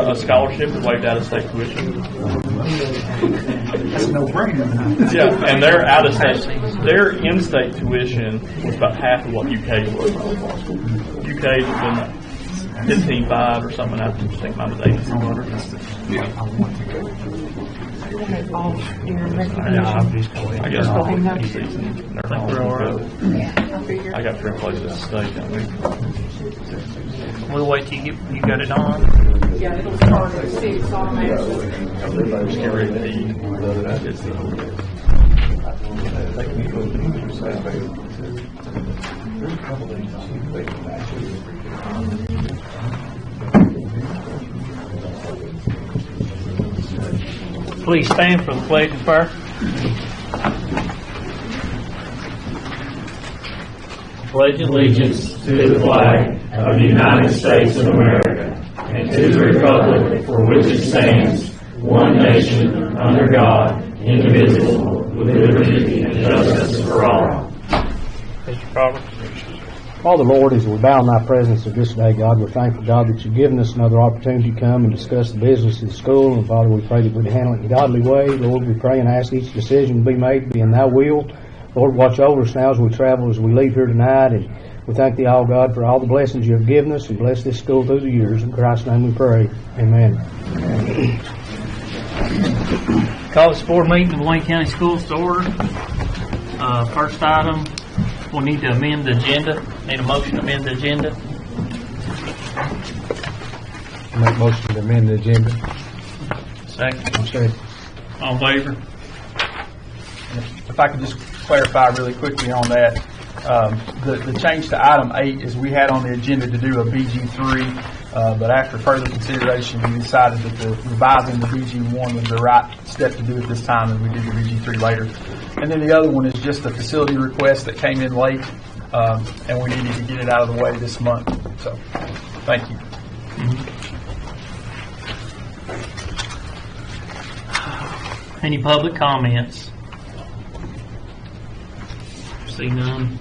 A scholarship is waived out of state tuition. That's a no-brainer. Yeah, and their out of state, their in-state tuition was about half of what UK's was. UK's been like 15.5 or something. I think mine was 8,200. I guess I got 3 places to stay that week. We'll wait till you got it on. Yeah, it'll start at 6 automatically. Just get ready to eat. Please stand for the pledge of prayer. Pledge allegiance to the flag of the United States of America and to the republic for which it stands, one nation, under God, indivisible, with liberty and justice for all. Mr. Roberts. Father, Lord, as we bow in thy presence of this day, God, we're thankful, God, that you've given us another opportunity to come and discuss the business of the school. And Father, we pray that we'd handle it in a godly way. Lord, we pray and ask each decision to be made, be in thy will. Lord, watch over us now as we travel, as we leave here tonight. And we thank thee, all God, for all the blessings you have given us, and bless this school through the years. In Christ's name we pray. Amen. Call this board meeting of Wayne County Schools to order. First item, we need to amend the agenda. Need a motion to amend the agenda. I make motion to amend the agenda. Second. All in favor? If I could just clarify really quickly on that, the change to item 8 is we had on the agenda to do a BG3, but after further consideration, we decided that the revising the BG1 was the right step to do at this time, and we did the BG3 later. And then the other one is just a facility request that came in late, and we needed to get it out of the way this month. So, thank you. Any public comments? See none.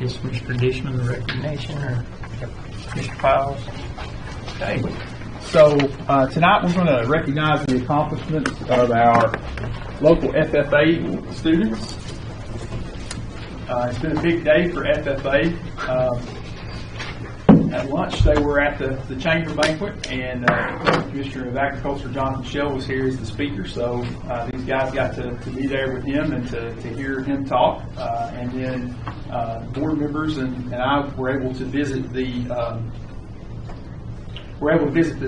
Is Mr. Dishman the recognition, or Mr. Piles? Okay. So tonight we're going to recognize the accomplishments of our local FFA students. It's been a big day for FFA. At lunch, they were at the chamber banquet, and Commissioner of Agriculture Jonathan Shell was here as the speaker. So these guys got to be there with him and to hear him talk. And then board members and I were able to visit the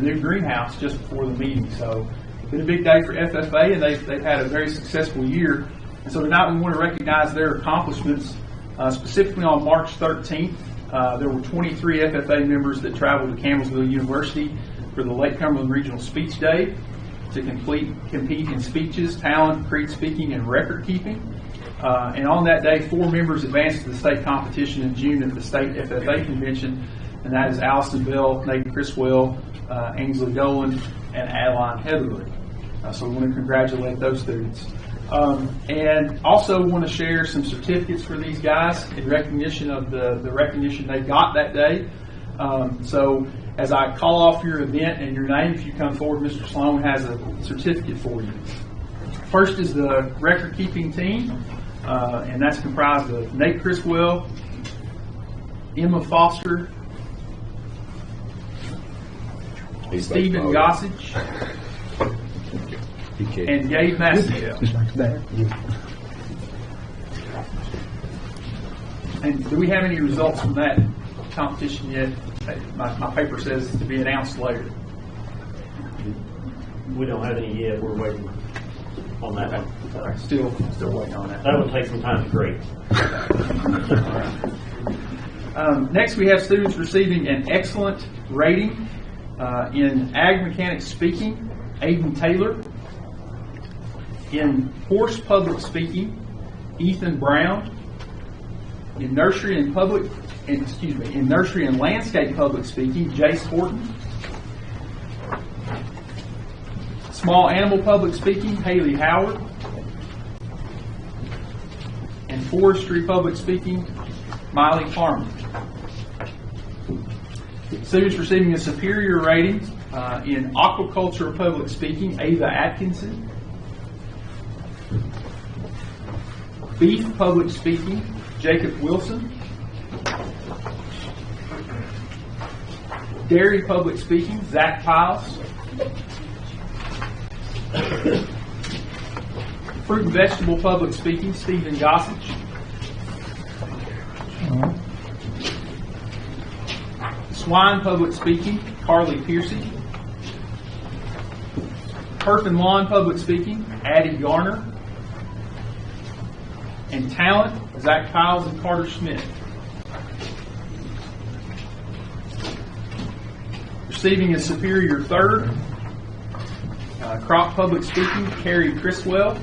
new greenhouse just before the meeting. So it's been a big day for FFA, and they've had a very successful year. And so tonight we want to recognize their accomplishments. Specifically on March 13th, there were 23 FFA members that traveled to Campbellsville University for the Lake Cumberland Regional Speech Day to compete in speeches, talent, creed speaking, and record keeping. And on that day, 4 members advanced to the state competition in June at the state FFA convention, and that is Allison Bell, Nathan Criswell, Ainsley Dolan, and Adeline Heatherly. So we want to congratulate those students. And also want to share some certificates for these guys in recognition of the recognition they got that day. So as I call off your event and your name, if you come forward, Mr. Sloan has a certificate for you. First is the record keeping team, and that's comprised of Nate Criswell, Emma Foster, Stephen Gossage, and Gabe Massiel. And do we have any results from that competition yet? My paper says to be announced later. We don't have any yet. We're waiting on that one. Still waiting on that. That will take some time to create. Next, we have students receiving an excellent rating in Ag Mechanics Speaking, Aiden Taylor. In Horse Public Speaking, Ethan Brown. In Nursery and Landscape Public Speaking, Jace Horton. Small Animal Public Speaking, Haley Howard. And forestry public speaking, Miley Farmer. Students receiving a superior rating in aquaculture public speaking, Ava Atkinson. Beef public speaking, Jacob Wilson. Dairy public speaking, Zach Piles. Fruit and vegetable public speaking, Stephen Gossage. Swine public speaking, Carly Piercy. Turf and lawn public speaking, Addie Garner. And talent, Zach Piles and Carter Schmidt. Receiving a superior third, crop public speaking, Carrie Criswell.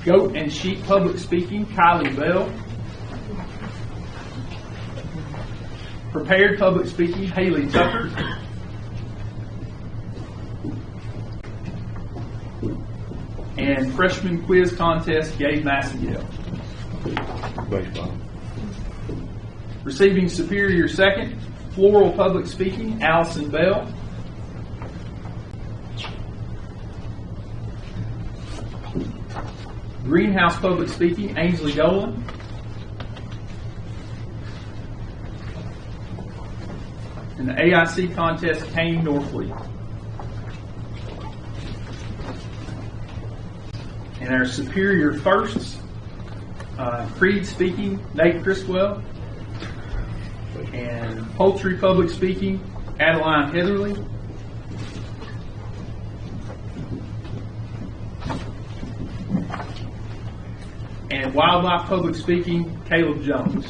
Goat and sheep public speaking, Kylie Bell. Prepared public speaking, Haley Tucker. And freshman quiz contest, Gabe Massengale. Receiving superior second, floral public speaking, Allison Bell. Greenhouse public speaking, Ainsley Dolan. And the AIC contest, Kane Norfleet. And our superior firsts, Creed speaking, Nate Criswell. And poultry public speaking, Adeline Heatherly. And wildlife public speaking, Caleb Jones.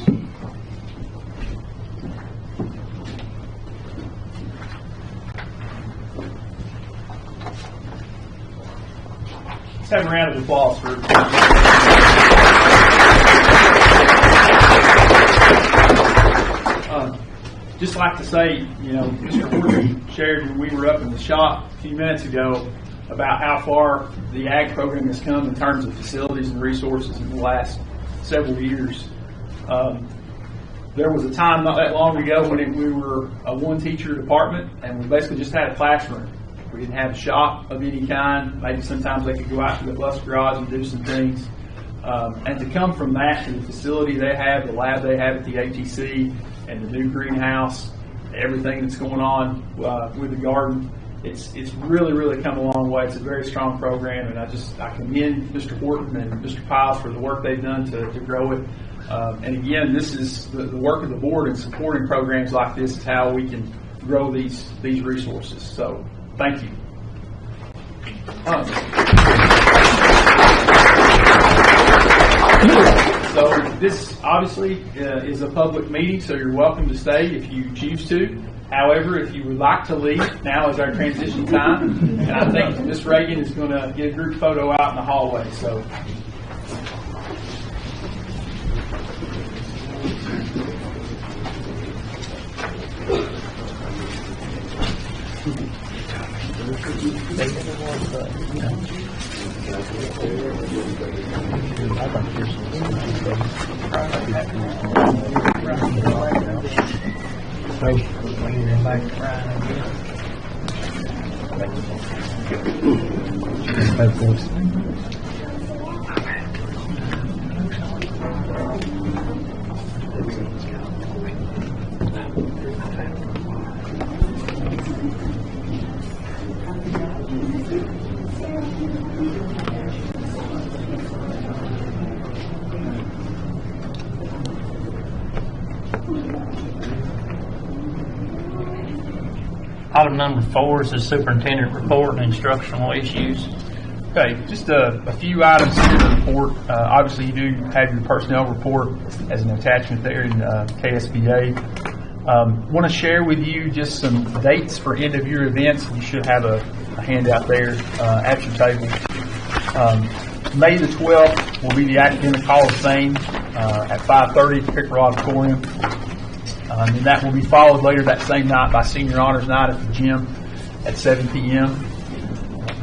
Let's have a round of applause for just like to say, Mr. Horton shared when we were up in the shop a few minutes ago about how far the ag program has come in terms of facilities and resources in the last several years. There was a time not that long ago when we were a one-teacher department, and we basically just had a classroom. We didn't have a shop of any kind. Maybe sometimes they could go out to the bus garage and do some things. And to come from that to the facility they have, the lab they have at the ATC, and the new greenhouse, everything that's going on with the garden, it's really, really come a long way. It's a very strong program, and I commend Mr. Horton and Mr. Piles for the work they've done to grow it. And again, this is the work of the board in supporting programs like this is how we can grow these resources. So, thank you. So this obviously is a public meeting, so you're welcome to stay if you choose to. However, if you would like to leave, now is our transition time. And I think Ms. Reagan is going to get a group photo out in the hallway. So. Item number 4 is the superintendent report and instructional issues. Okay, just a few items in the report. Obviously, you do have your personnel report as an attachment there in KSBA. Want to share with you just some dates for end-of-year events. You should have a handout there at your table. May the 12th will be the Academic Hall of Fame at 5:30 at the Pickerel Auditorium. And that will be followed later that same night by Senior Honors Night at the gym at 7 p.m.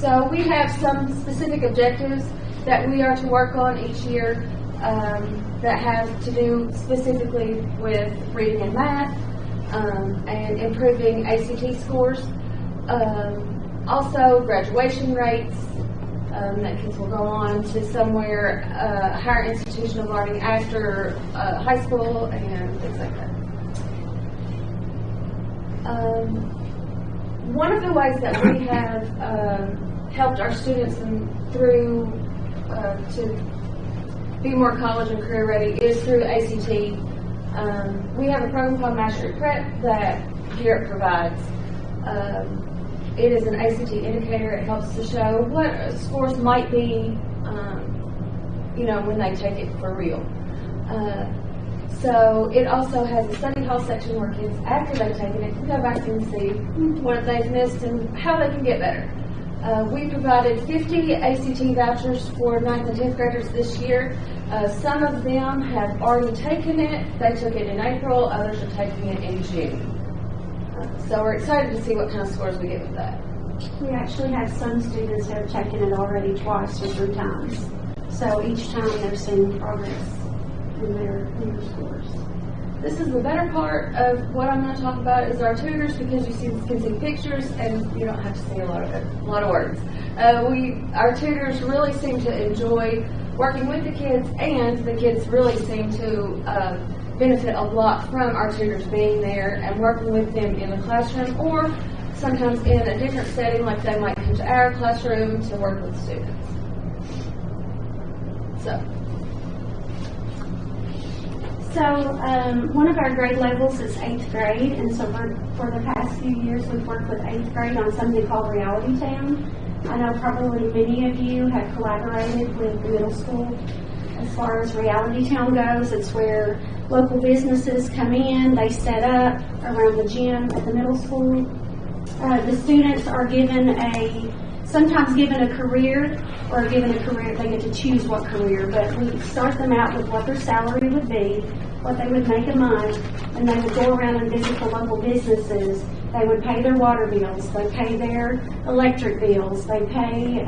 So we have some specific objectives that we are to work on each year that have to do specifically with reading and math and improving ACT scores. Also, graduation rates, that kids will go on to somewhere, higher institution of learning after high school and things like that. One of the ways that we have helped our students through to be more college and career ready is through ACT. We have a program called Mastery Prep that Garrett provides. It is an ACT indicator. It helps to show what scores might be, when they take it for real. So it also has a study hall section where kids, after they've taken it, can go back and see what they've missed and how they can get better. We provided 50 ACT vouchers for 9th and 10th graders this year. Some of them have already taken it. They took it in April. Others are taking it in June. So we're excited to see what kind of scores we get with that. We actually have some students that have taken it already twice or 3 times. So each time they're seeing progress in their scores. This is the better part of what I'm going to talk about is our tutors, because you can see pictures and you don't have to see a lot of words. Our tutors really seem to enjoy working with the kids, and the kids really seem to benefit a lot from our tutors being there and working with them in the classroom, or sometimes in a different setting, like they might come to our classroom to work with students. So one of our grade levels is 8th grade, and so for the past few years we've worked with 8th grade on something called Reality Town. I know probably many of you have collaborated with the middle school. As far as Reality Town goes, it's where local businesses come in, they set up around the gym at the middle school. The students are sometimes given a career, or given a career, they get to choose what career, but we start them out with what their salary would be, what they would make a month, and they would go around and visit the local businesses. They would pay their water bills, they pay their electric bills, they pay,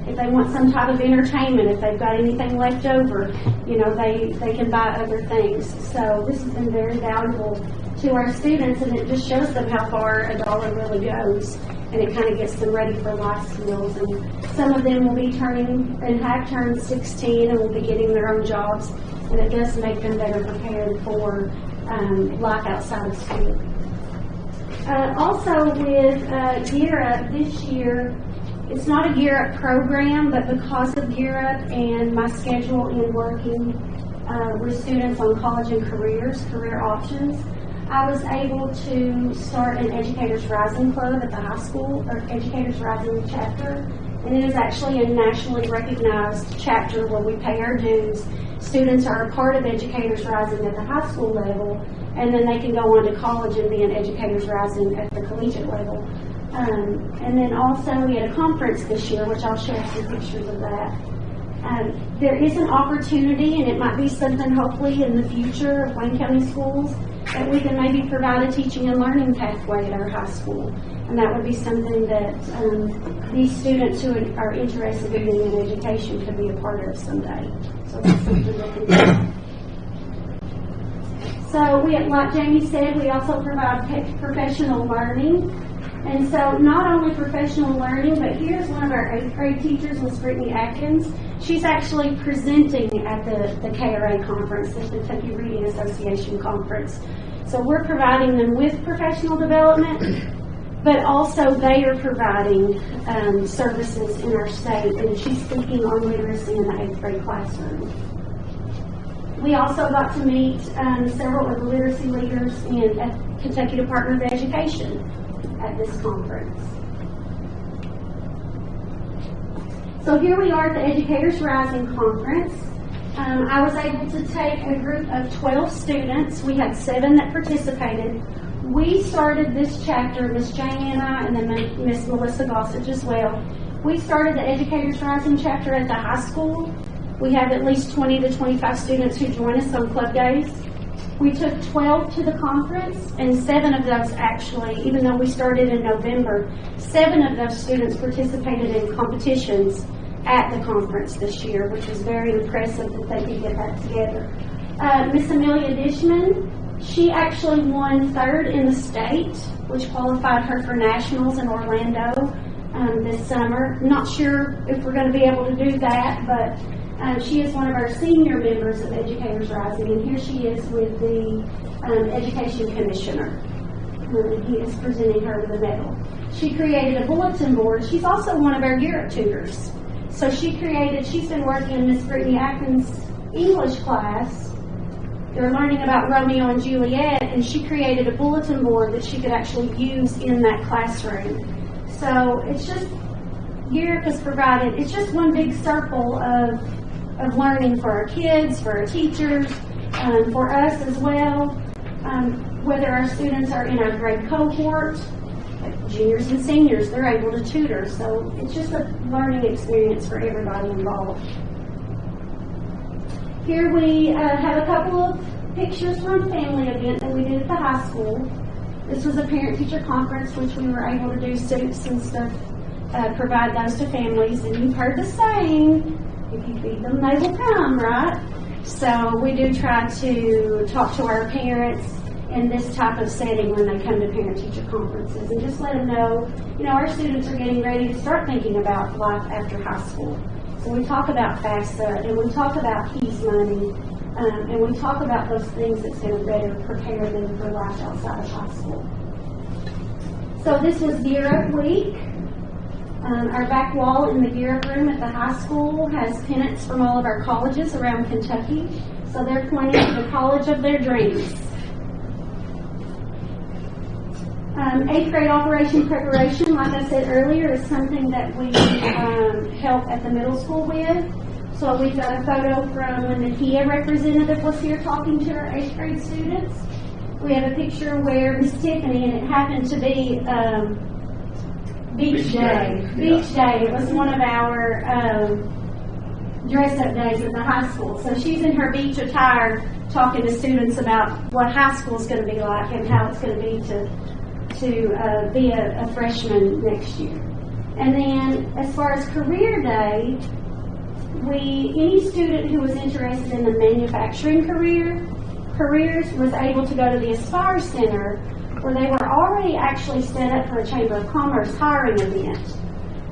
if they want some type of entertainment, if they've got anything left over, they can buy other things. So this has been very valuable to our students, and it just shows them how far a dollar really goes, and it kind of gets them ready for life skills. And some of them will be turning and have turned 16 and will be getting their own jobs, and it does make them better prepared for life outside of school. Also with Gear Up this year, it's not a Gear Up program, but because of Gear Up and my schedule in working with students on college and career options, I was able to start an Educators Rising Club at the high school, or Educators Rising chapter, and it is actually a nationally recognized chapter where we pay our dues. Students are a part of Educators Rising at the high school level, and then they can go on to college and be an Educators Rising at the collegiate level. And then also we had a conference this year, which I'll share some pictures of that. There is an opportunity, and it might be something hopefully in the future of Wayne County Schools, that we can maybe provide a teaching and learning pathway at our high school. And that would be something that these students who are interested in being in education could be a part of someday. So that's something that we do. So like Jamie said, we also provide professional learning. And so not only professional learning, but here's one of our 8th grade teachers, Ms. Brittany Atkins. She's actually presenting at the KRA conference, the Kentucky Reading Association conference. So we're providing them with professional development, but also they are providing services in our state, and she's speaking on literacy in the 8th grade classroom. We also got to meet several of the literacy leaders in Kentucky Department of Education at this conference. So here we are at the Educators Rising Conference. I was able to take a group of 12 students. We had 7 that participated. We started this chapter, Miss Jane and I, and then Miss Melissa Gossage as well. We started the Educators Rising chapter at the high school. We have at least 20 to 25 students who join us on club days. We took 12 to the conference, and 7 of those actually, even though we started in November, 7 of those students participated in competitions at the conference this year, which was very impressive that they could get that together. Miss Amelia Dishman, she actually won 3rd in the state, which qualified her for nationals in Orlando this summer. Not sure if we're going to be able to do that, but she is one of our senior members of Educators Rising, and here she is with the Education Commissioner. He is presenting her with a medal. She created a bulletin board. She's also one of our Europe tutors. So she's been working in Miss Brittany Atkins' English class. They're learning about Romeo and Juliet, and she created a bulletin board that she could actually use in that classroom. So it's just, Europe has provided, it's just one big circle of learning for our kids, for our teachers, for us as well. Whether our students are in our grade cohort, like juniors and seniors, they're able to tutor. So it's just a learning experience for everybody involved. Here we have a couple of pictures from a family event that we did at the high school. This was a parent-teacher conference, which we were able to do soups and stuff, provide those to families. And you've heard the saying, if you feed them, they will come, right? So we do try to talk to our parents in this type of setting when they come to parent-teacher conferences and just let them know, our students are getting ready to start thinking about life after high school. So we talk about FAFSA, and we talk about KEYS money, and we talk about those things that's going to better prepare them for life outside of high school. So this was Europe Week. Our back wall in the Europe room at the high school has pennants from all of our colleges around Kentucky. So they're pointing to the college of their dreams. 8th grade operation preparation, like I said earlier, is something that we help at the middle school with. So we've got a photo from when the KIA representative was here talking to our 8th grade students. We have a picture where Miss Tiffany, and it happened to be Beach Day. Beach Day. It was one of our dress-up days at the high school. So she's in her beach attire talking to students about what high school is going to be like and how it's going to be to be a freshman next year. And then as far as career day, any student who was interested in the manufacturing careers was able to go to the Aspire Center, where they were already actually set up for a Chamber of Commerce hiring event.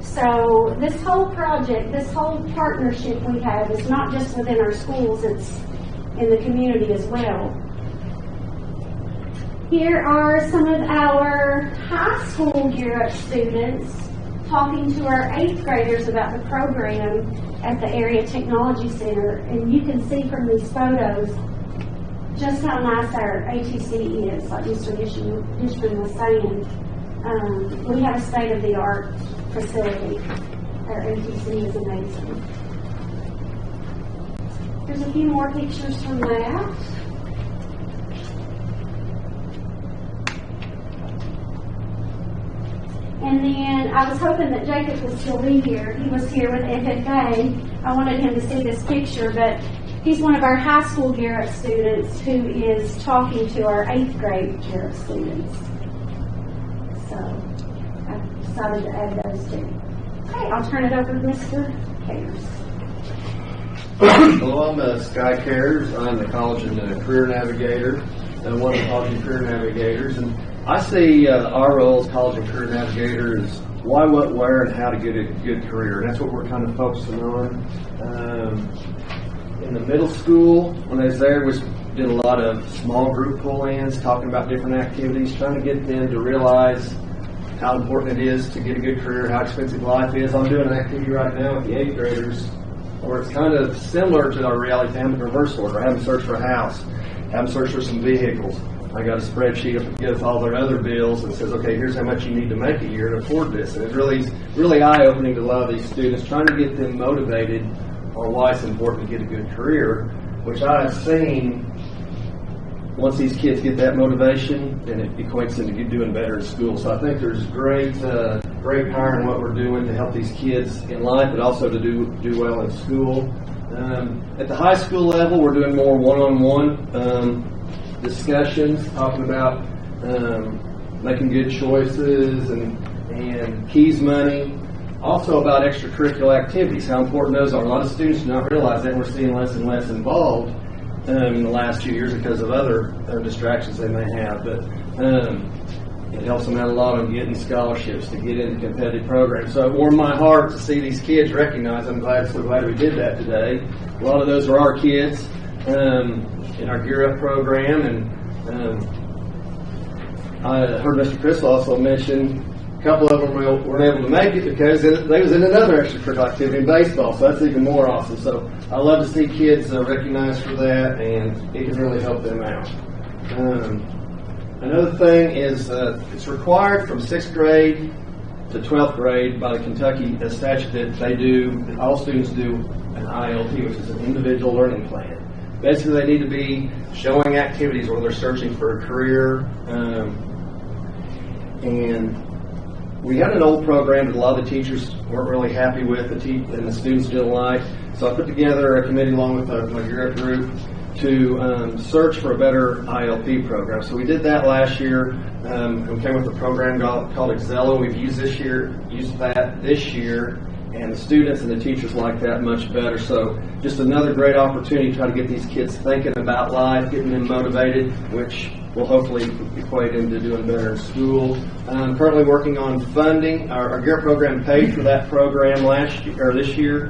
So this whole project, this whole partnership we have is not just within our schools, it's in the community as well. Here are some of our high school Europe students talking to our 8th graders about the program at the Area Technology Center. And you can see from these photos just how nice our ATC is, like Mr. Dishman was saying. We have a state-of-the-art facility. Our ATC is amazing. There's a few more pictures from that. And then I was hoping that Jacob would still be here. He was here with FFA. I wanted him to see this picture, but he's one of our high school Garrett students who is talking to our 8th grade Garrett students. So I decided to add those two. Okay, I'll turn it over to Mr. Cares. Hello, I'm Sky Cares. I'm the College and Career Navigator, one of the College and Career Navigators. And I see our role as College and Career Navigator is why, what, where, and how to get a good career. And that's what we're kind of focusing on. In the middle school, when I was there, we did a lot of small group pull-ins, talking about different activities, trying to get them to realize how important it is to get a good career, how expensive life is. I'm doing an activity right now with the 8th graders where it's kind of similar to our reality family reverse order. I have them search for a house, have them search for some vehicles. I got a spreadsheet up with all their other bills and says, okay, here's how much you need to make a year to afford this. And it's really eye-opening to a lot of these students, trying to get them motivated on why it's important to get a good career, which I've seen once these kids get that motivation, then it equates into doing better in school. So I think there's great power in what we're doing to help these kids in life, but also to do well in school. At the high school level, we're doing more one-on-one. discussions, talking about making good choices and keys money. Also about extracurricular activities, how important those are. A lot of students do not realize that. We're seeing less and less involved in the last few years because of other distractions they may have. But it helps them out a lot on getting scholarships to get into competitive programs. So it warmed my heart to see these kids recognized. I'm so glad we did that today. A lot of those are our kids in our Gear Up program. And I heard Mr. Chris also mention a couple of them weren't able to make it because they was in another extracurricular activity in baseball, so that's even more awesome. So I love to see kids recognized for that, and it can really help them out. Another thing is it's required from 6th grade to 12th grade by the Kentucky statute that all students do an ILP, which is an individual learning plan. Basically, they need to be showing activities where they're searching for a career, and we had an old program that a lot of the teachers weren't really happy with, and the students didn't like. So I put together a committee along with my Gear Up group to search for a better ILP program. So we did that last year. We came with a program called Excello. We've used that this year, and the students and the teachers like that much better. So just another great opportunity to try to get these kids thinking about life, getting them motivated, which will hopefully equate into doing better in school. I'm currently working on funding. Our Gear Up program paid for that program this year,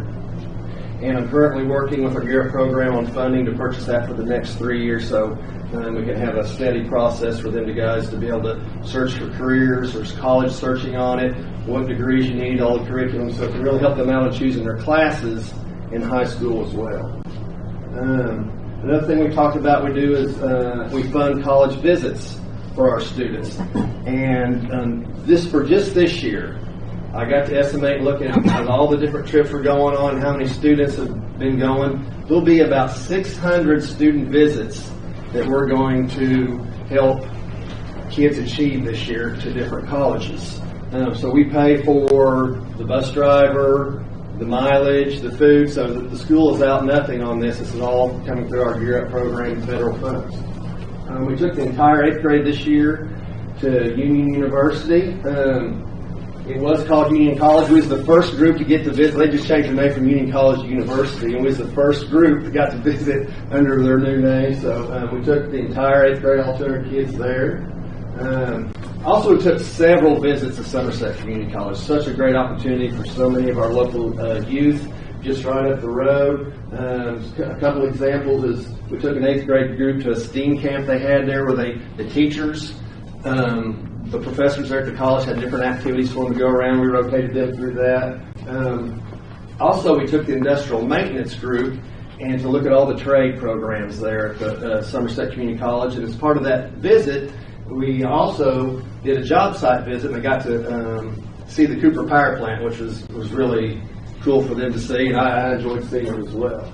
and I'm currently working with our Gear Up program on funding to purchase that for the next 3 years, so we can have a steady process for them guys to be able to search for careers. There's college searching on it, what degrees you need, all the curriculum, so it can really help them out in choosing their classes in high school as well. Another thing we talked about we do is we fund college visits for our students. And just this year, I got to estimate, looking at all the different trips we're going on, how many students have been going. There'll be about 600 student visits that we're going to help kids achieve this year to different colleges. So we pay for the bus driver, the mileage, the food, so the school is out nothing on this. This is all coming through our Gear Up program, federal funds. We took the entire 8th grade this year to Union University. It was called Union College. We was the first group to get to visit. They just changed their name from Union College to University, and we was the first group that got to visit under their new name. So we took the entire 8th grade, all 200 kids there. Also, we took several visits to Somerset Community College. Such a great opportunity for so many of our local youth, just right up the road. A couple examples is we took an 8th grade group to a STEAM camp they had there, where the teachers, the professors there at the college had different activities for them to go around. We rotated them through that. Also, we took the industrial maintenance group and to look at all the trade programs there at the Somerset Community College. And as part of that visit, we also did a job site visit, and I got to see the Cooper Power Plant, which was really cool for them to see, and I enjoyed seeing it as well.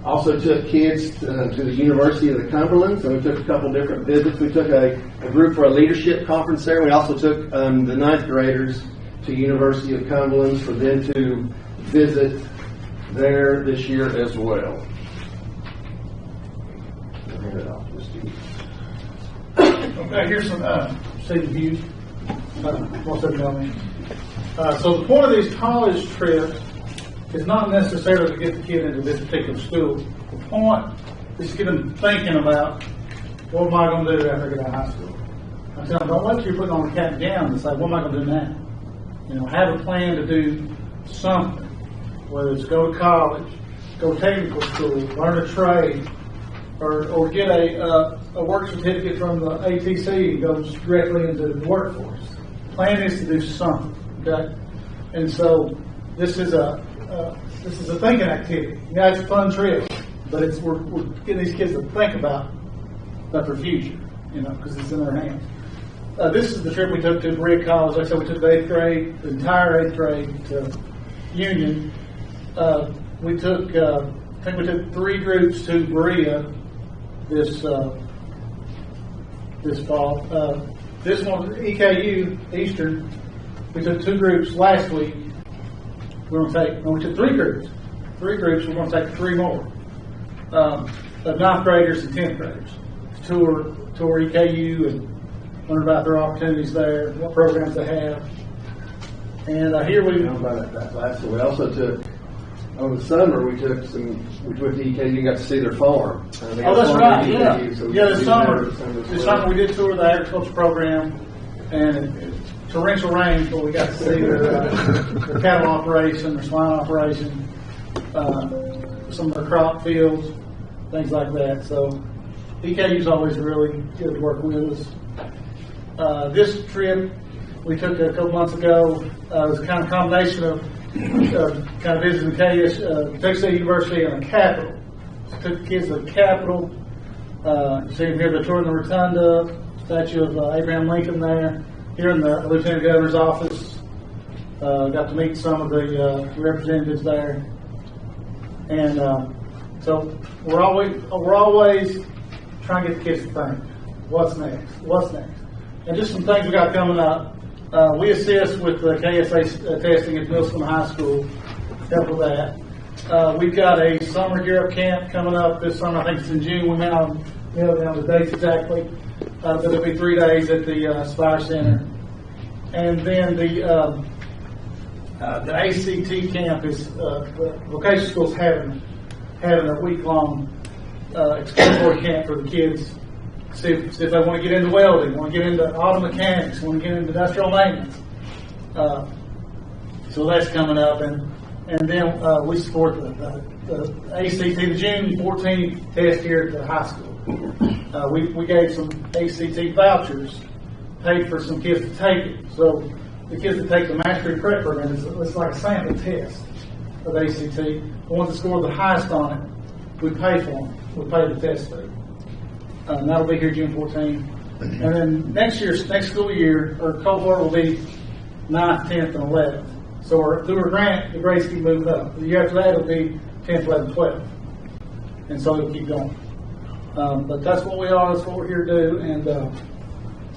Also took kids to the University of the Cumberland, so we took a couple different visits. We took a group for a leadership conference there. We also took the 9th graders to University of Cumberland for them to visit there this year as well. Okay, here's some city views. Most of them know me. So the point of these college trips is not necessarily to get the kid into this particular school. The point is to get them thinking about, what am I going to do after I get out of high school? I tell them, don't let you put on a cap and gown and say, what am I going to do now? You know, have a plan to do something, whether it's go to college, go to technical school, learn a trade, or get a work certificate from the ATC and go directly into the workforce. The plan is to do something, okay? And so this is a thinking activity. Yeah, it's a fun trip, but we're getting these kids to think about their future, you know, because it's in their hands. This is the trip we took to Berea College. Like I said, we took the 8th grade, the entire 8th grade to Union. We took, I think we took 3 groups to Berea this fall. This one, EKU, Eastern, we took 2 groups last week. We took 3 groups. 3 groups, we're going to take 3 more. of 9th graders and 10th graders to tour EKU and learn about their opportunities there, what programs they have. And here we about that last one. We also took, over the summer, we went to EKU and got to see their farm. Oh, that's right, yeah. This summer we did tour the agriculture program, and torrential rain, but we got to see their cattle operation, their swine operation, some of their crop fields, things like that. So EKU's always really good to work with us. This trip we took a couple months ago was a kind of combination of kind of visiting Texas State University and the Capitol. So took the kids to the Capitol. You see them here, the tour in the Rotunda, statue of Abraham Lincoln there. Here in the Lieutenant Governor's office, got to meet some of the representatives there, and so we're always trying to get the kids to think, what's next, and just some things we got coming up. We assist with the KSA testing at Millstone High School. Help with that. We've got a summer Gear Up camp coming up this summer. I think it's in June. We may not know the dates exactly. But it'll be 3 days at the Spire Center. And then the ACT camp is, the vocational school's having a week-long exploratory camp for the kids. See if they want to get into welding, want to get into auto mechanics, want to get into industrial maintenance. So that's coming up. And then we support the ACT, the June 14th test here at the high school. We gave some ACT vouchers, paid for some kids to take it. So the kids that take the Mastery Prep program, it's like a sample test of ACT. The ones that score the highest on it, we pay for them. We pay the test fee. That'll be here June 14th. And then next school year, our cohort will be 9th, 10th, and 11th. So through our grant, the grades keep moving up. The year after that, it'll be 10th, 11th, 12th. And so it'll keep going. But that's what we are, that's what we're here to do, and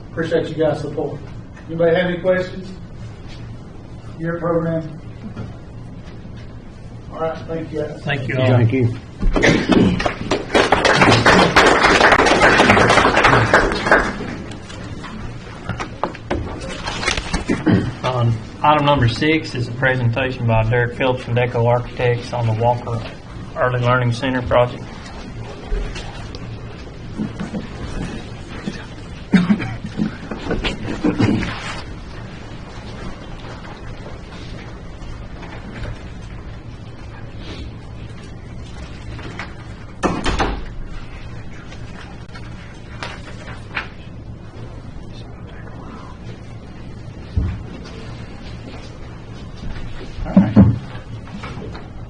appreciate you guys' support. Anybody have any questions? Your program? All right, thank you guys. Thank you all. Thank you. Item number 6 is a presentation by Derek Phillips from Deco Architects on the Walker Early Learning Center project.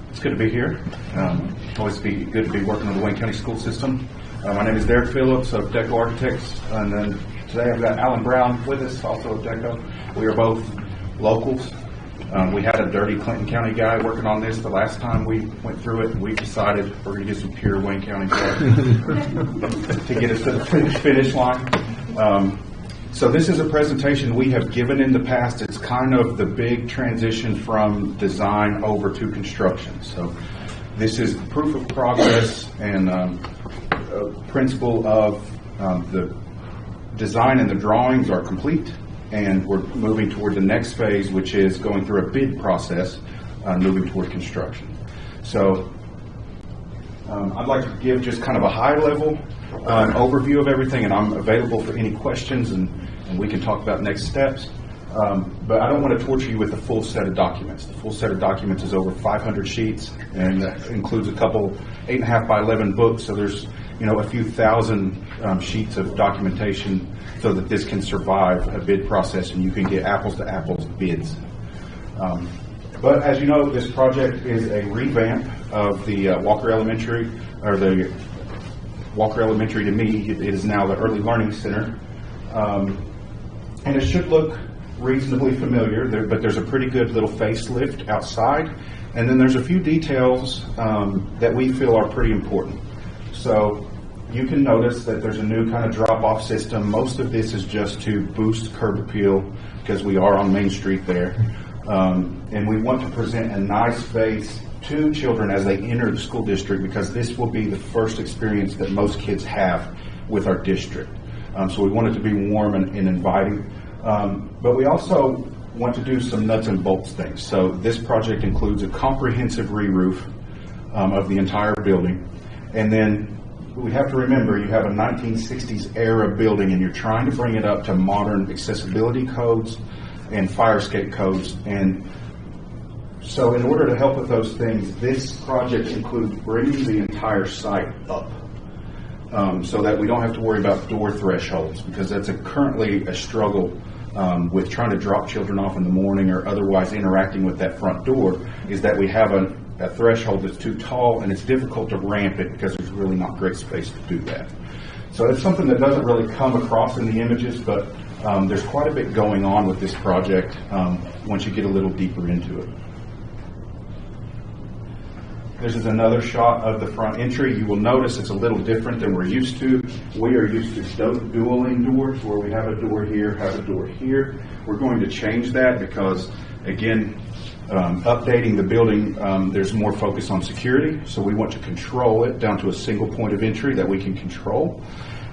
It's good to be here. Always be good to be working with the Wayne County school system. My name is Derek Phillips of Deco Architects, and then today I've got Alan Brown with us, also of Deco. We are both locals. We had a dirty Clinton County guy working on this the last time we went through it, and we decided we're going to get some pure Wayne County guys to get us to the finish line. So this is a presentation we have given in the past. It's kind of the big transition from design over to construction. So this is proof of progress and a principle of the design and the drawings are complete, and we're moving toward the next phase, which is going through a bid process, moving toward construction. So I'd like to give just kind of a high level overview of everything, and I'm available for any questions, and we can talk about next steps. But I don't want to torture you with the full set of documents. The full set of documents is over 500 sheets, and that includes a couple 8.5 by 11 books. So there's a few thousand sheets of documentation so that this can survive a bid process and you can get apples to apples bids. But as you know, this project is a revamp of the Walker Elementary, or the Walker Elementary to me, it is now the Early Learning Center. And it should look reasonably familiar, but there's a pretty good little facelift outside. And then there's a few details that we feel are pretty important. So you can notice that there's a new kind of drop-off system. Most of this is just to boost curb appeal because we are on Main Street there. And we want to present a nice face to children as they enter the school district, because this will be the first experience that most kids have with our district. So we want it to be warm and inviting. But we also want to do some nuts and bolts things. So this project includes a comprehensive re-roof of the entire building. And then we have to remember, you have a 1960s era building and you're trying to bring it up to modern accessibility codes and fire escape codes. And so in order to help with those things, this project includes bringing the entire site up. So that we don't have to worry about door thresholds, because that's currently a struggle with trying to drop children off in the morning or otherwise interacting with that front door, is that we have a threshold that's too tall and it's difficult to ramp it because there's really not great space to do that. So it's something that doesn't really come across in the images, but there's quite a bit going on with this project once you get a little deeper into it. This is another shot of the front entry. You will notice it's a little different than we're used to. We are used to dueling doors, where we have a door here, have a door here. We're going to change that because, again, updating the building, there's more focus on security. So we want to control it down to a single point of entry that we can control.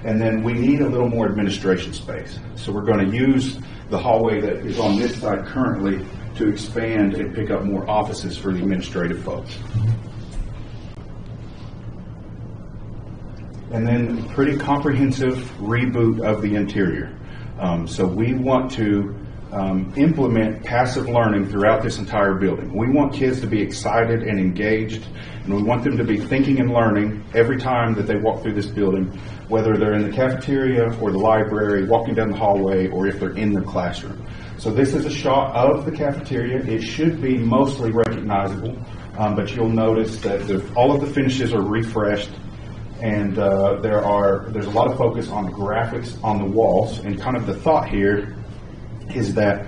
And then we need a little more administration space. So we're going to use the hallway that is on this side currently to expand and pick up more offices for the administrative folks. And then pretty comprehensive reboot of the interior. So we want to implement passive learning throughout this entire building. We want kids to be excited and engaged, and we want them to be thinking and learning every time that they walk through this building, whether they're in the cafeteria or the library, walking down the hallway, or if they're in their classroom. So this is a shot of the cafeteria. It should be mostly recognizable, but you'll notice that all of the finishes are refreshed. And there's a lot of focus on graphics on the walls, and kind of the thought here is that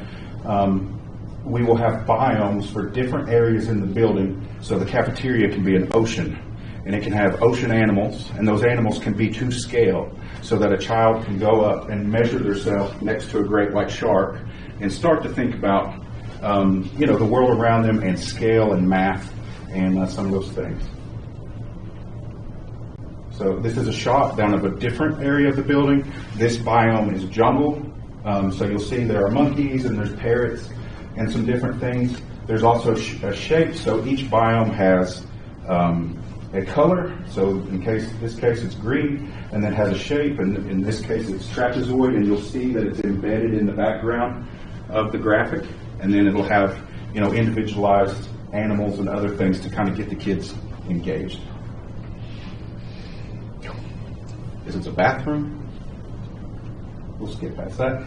we will have biomes for different areas in the building, so the cafeteria can be an ocean, and it can have ocean animals, and those animals can be to scale, so that a child can go up and measure themselves next to a great white shark and start to think about the world around them and scale and math and some of those things. So this is a shot down of a different area of the building. This biome is jungle. So you'll see there are monkeys and there's parrots and some different things. There's also a shape. So each biome has a color. So in this case it's green, and then has a shape. And in this case it's trapezoid, and you'll see that it's embedded in the background of the graphic. And then it'll have individualized animals and other things to kind of get the kids engaged. This is a bathroom. We'll skip past that.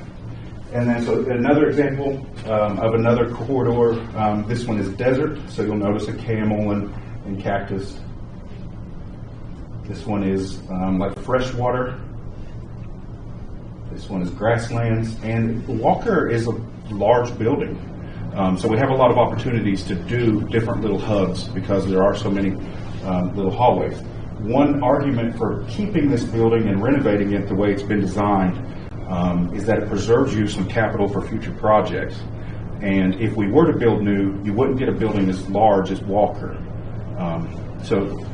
And then, so another example of another corridor. This one is desert, so you'll notice a camel and cactus. This one is like freshwater. This one is grasslands. And Walker is a large building. So we have a lot of opportunities to do different little hubs because there are so many little hallways. One argument for keeping this building and renovating it the way it's been designed is that it preserves you some capital for future projects. And if we were to build new, you wouldn't get a building as large as Walker. So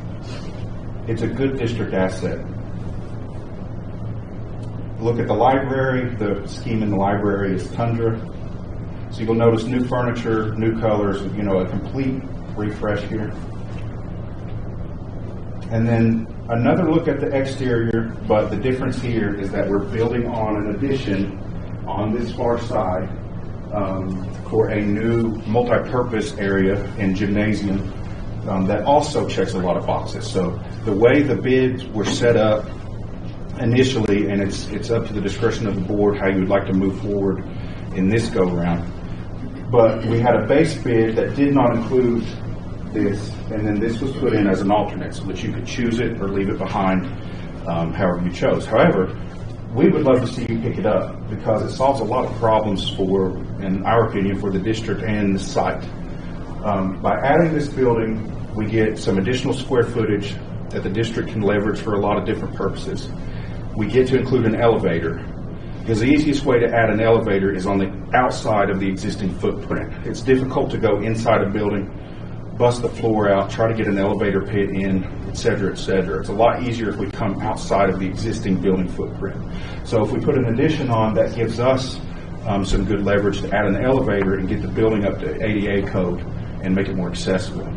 it's a good district asset. Look at the library. The scheme in the library is Tundra. So you'll notice new furniture, new colors, a complete refresh here. And then another look at the exterior, but the difference here is that we're building on an addition on this far side for a new multi-purpose area and gymnasium that also checks a lot of boxes. So the way the bids were set up initially, and it's up to the discretion of the board how you would like to move forward in this go-around. But we had a base bid that did not include this, and then this was put in as an alternate so that you could choose it or leave it behind however you chose. However, we would love to see you pick it up because it solves a lot of problems in our opinion, for the district and the site. By adding this building, we get some additional square footage that the district can leverage for a lot of different purposes. We get to include an elevator, because the easiest way to add an elevator is on the outside of the existing footprint. It's difficult to go inside a building bust the floor out, try to get an elevator pit in, et cetera, et cetera. It's a lot easier if we come outside of the existing building footprint. So if we put an addition on, that gives us some good leverage to add an elevator and get the building up to ADA code and make it more accessible.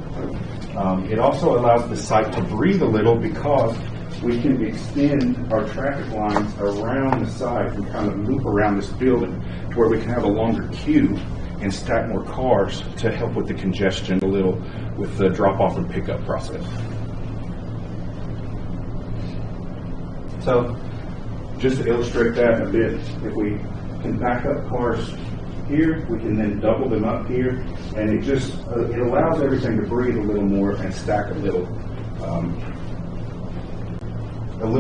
It also allows the site to breathe a little because we can extend our traffic lines around the site and kind of loop around this building to where we can have a longer queue and stack more cars to help with the congestion a little with the drop-off and pickup process. So just to illustrate that a bit, if we can back up cars here, we can then double them up here, and it just it allows everything to breathe a little more and stack a little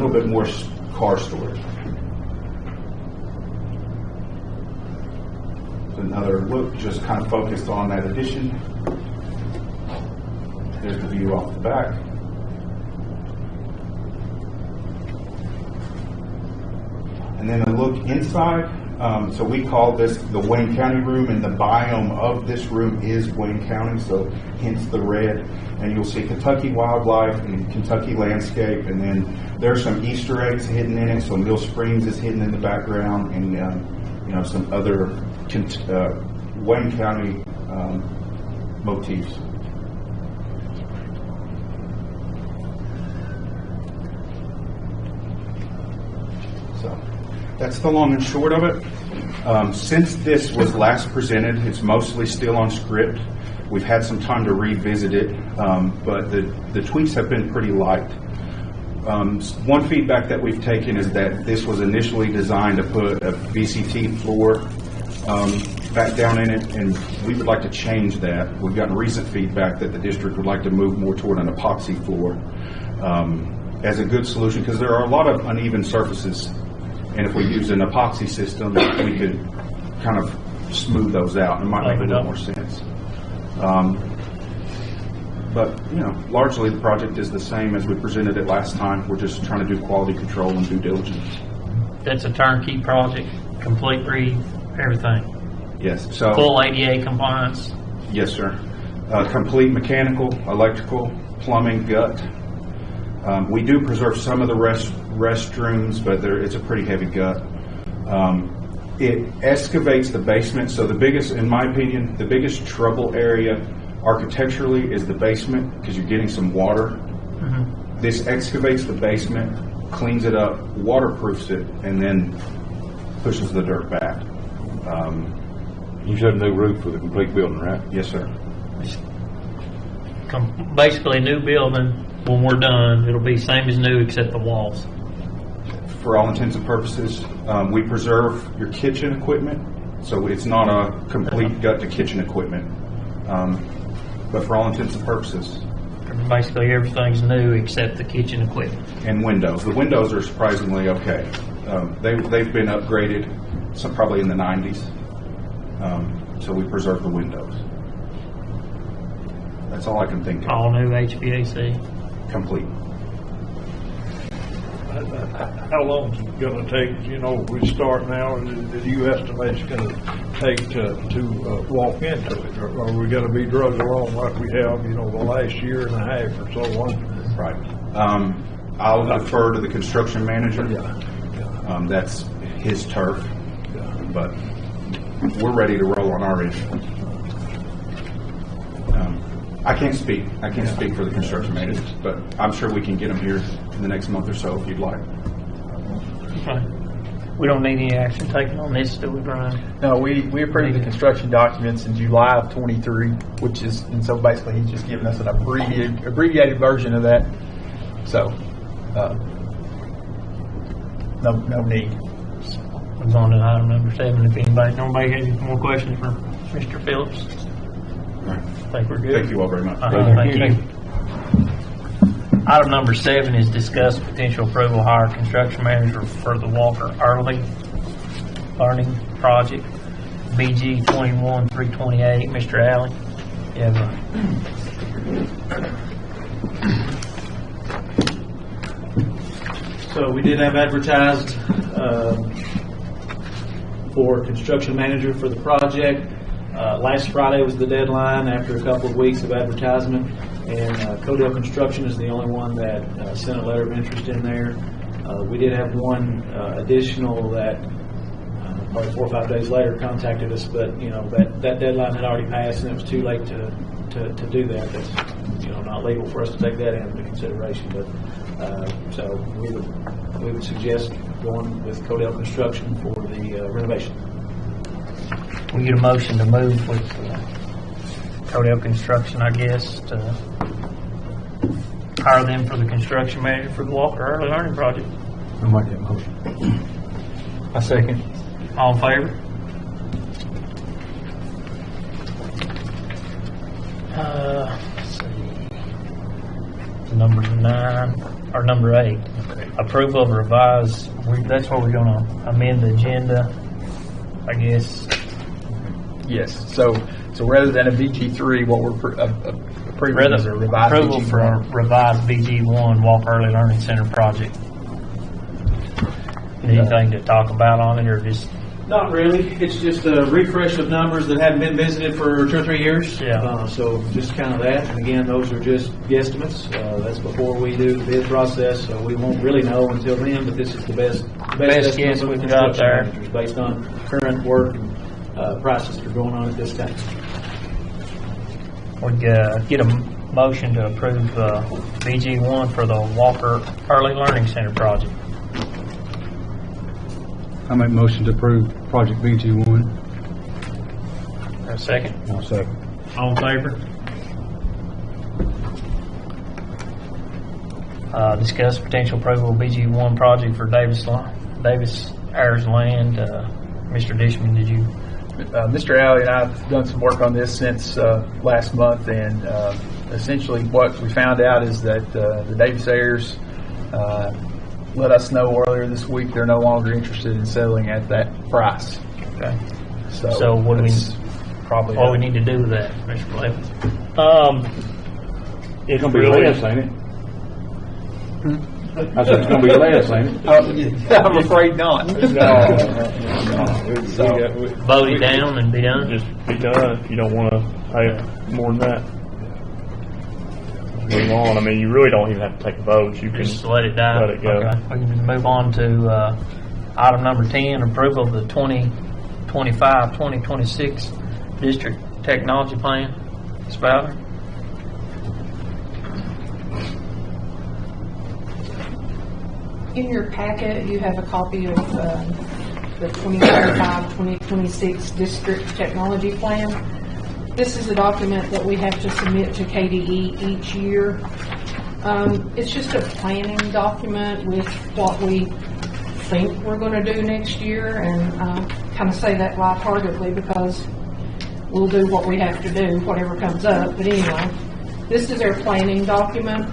bit more car storage. Another look, just kind of focused on that addition. There's the view off the back. And then a look inside. So we call this the Wayne County room, and the biome of this room is Wayne County, so hence the red. And you'll see Kentucky wildlife and Kentucky landscape, and then there's some Easter eggs hidden in it. So Mill Springs is hidden in the background, and some other Wayne County motifs. So that's the long and short of it. Since this was last presented, it's mostly still on script. We've had some time to revisit it, but the tweaks have been pretty light. One feedback that we've taken is that this was initially designed to put a VCT floor back down in it, and we would like to change that. We've gotten recent feedback that the district would like to move more toward an epoxy floor as a good solution, because there are a lot of uneven surfaces, and if we use an epoxy system, we could kind of smooth those out. It might make a little more sense. But, largely the project is the same as we presented it last time. We're just trying to do quality control and due diligence. That's a turnkey project, complete everything. Yes. So full ADA compliance. Yes, sir. Complete mechanical, electrical, plumbing, gut. We do preserve some of the restrooms, but it's a pretty heavy gut. It excavates the basement. So in my opinion, the biggest trouble area architecturally is the basement, because you're getting some water. Mm-hmm. This excavates the basement, cleans it up, waterproofs it, and then pushes the dirt back. You said a new roof for the complete building, right? Yes, sir. Basically, a new building. When we're done, it'll be same as new except the walls. For all intents and purposes, we preserve your kitchen equipment, so it's not a complete gut to kitchen equipment. But for all intents and purposes. Basically, everything's new except the kitchen equipment. And windows. The windows are surprisingly okay. They've been upgraded, some probably in the 90s. So we preserve the windows. That's all I can think of. All new HVAC. Complete. How long is it going to take, we start now, and do you estimate it's going to take to walk into it? Or are we going to be drugged along like we have, the last year and a half or so on? Right. I'll defer to the construction manager. Yeah. That's his turf. Yeah. But we're ready to roll on our end. I can't speak for the construction manager, but I'm sure we can get them here in the next month or so if you'd like. Okay. We don't need any action taken on this, do we, Brian? No, we approved the construction documents in July of 23, and so basically he's just giving us an abbreviated version of that. So, no need. We're on to item number 7. If nobody has any more questions for Mr. Phillips. Right. I think we're good. Thank you all very much. Thank you. Item number 7 is discuss potential approval hire construction manager for the Walker Early Learning Project, BG 21-328. Mr. Alley, you have So we did have advertised for construction manager for the project. Last Friday was the deadline after a couple of weeks of advertisement, and Codell Construction is the only one that sent a letter of interest in there. We did have one additional that probably 4 or 5 days later contacted us, but that deadline had already passed and it was too late to do that. That's not legal for us to take that into consideration. But so we would suggest going with Codell Construction for the renovation. We get a motion to move with Codell Construction, I guess, to hire them for the construction manager for the Walker Early Learning Project. I'll make that motion. I second. All in favor? Let's see. Number 9 or number 8. Approval of revised. That's where we're going to amend the agenda, I guess. Yes. So rather than a VG3, what we're approving is a revised approval VG1. for a revised VG1 Walker Early Learning Center project. Anything to talk about on it, or just? Not really. It's just a refresh of numbers that hadn't been visited for 2 or 3 years. Yeah. So just kind of that. And again, those are just guesstimates. That's before we do the bid process, so we won't really know until then. But this is the best guess we've got there, based on current work and prices that are going on at this time. We get a motion to approve VG1 for the Walker Early Learning Center project. I make motion to approve project VG1. A second? I'll second. All in favor? Discuss potential approval of VG1 project for Davis Ayers Land. Mr. Dishman, did you? Mr. Alley and I have done some work on this since last month, and essentially what we found out is that the Davis Ayers let us know earlier this week they're no longer interested in selling at that price. Okay. So what do we probably what we need to do with that, Mr. Blevins? It's going to be less, ain't it? I said it's going to be less, ain't it? I'm afraid not. Vote it down and be done. Just be done if you don't want to pay more than that. Move on. I mean, you really don't even have to take a vote. You can just let it die. Let it go. Okay. We can move on to item number 10, approval of the 2025-2026 District Technology Plan. Ms. Bowder? In your packet, you have a copy of the 2025-2026 District Technology Plan. This is a document that we have to submit to KDE each year. It's just a planning document with what we think we're going to do next year, and kind of say that lightheartedly because we'll do what we have to do, whatever comes up. But anyway, this is our planning document.